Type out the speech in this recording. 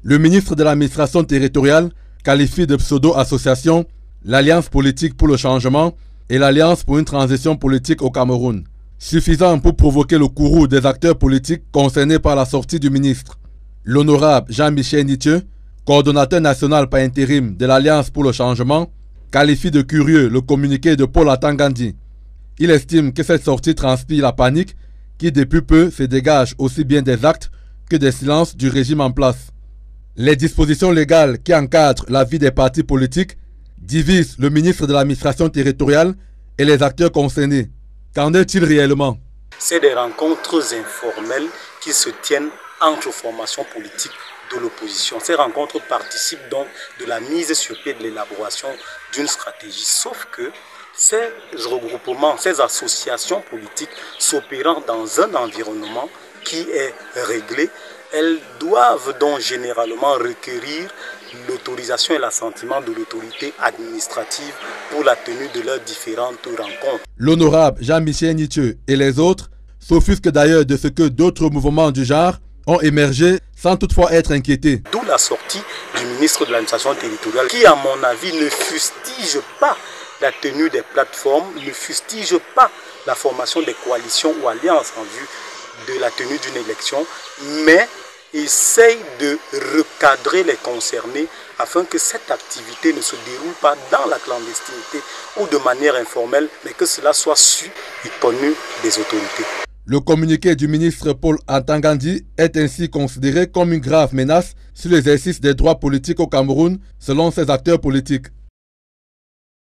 Le ministre de l'administration territoriale qualifie de pseudo-association l'Alliance politique pour le changement et l'Alliance pour une transition politique au Cameroun, suffisant pour provoquer le courroux des acteurs politiques concernés par la sortie du ministre. L'honorable Jean-Michel Nitieux, coordonnateur national par intérim de l'Alliance pour le changement, qualifie de curieux le communiqué de Paul Atangandi. Il estime que cette sortie transpire la panique qui depuis peu se dégage aussi bien des actes que des silences du régime en place. Les dispositions légales qui encadrent la vie des partis politiques divisent le ministre de l'administration territoriale et les acteurs concernés. Qu'en est-il réellement? C'est des rencontres informelles qui se tiennent entre formations politiques de l'opposition. Ces rencontres participent donc de la mise sur pied de l'élaboration d'une stratégie. Sauf que ces regroupements, ces associations politiques s'opérant dans un environnement qui est réglé, elles doivent donc généralement requérir l'autorisation et l'assentiment de l'autorité administrative pour la tenue de leurs différentes rencontres. L'honorable Jean-Michel Nitieux et les autres s'offusquent d'ailleurs de ce que d'autres mouvements du genre ont émergé sans toutefois être inquiétés. D'où la sortie du ministre de l'administration territoriale qui, à mon avis, ne fustige pas la tenue des plateformes, ne fustige pas la formation des coalitions ou alliances en vue de la tenue d'une élection, mais essaye de recadrer les concernés afin que cette activité ne se déroule pas dans la clandestinité ou de manière informelle, mais que cela soit su et connu des autorités. Le communiqué du ministre Paul Atangandi est ainsi considéré comme une grave menace sur l'exercice des droits politiques au Cameroun selon ses acteurs politiques.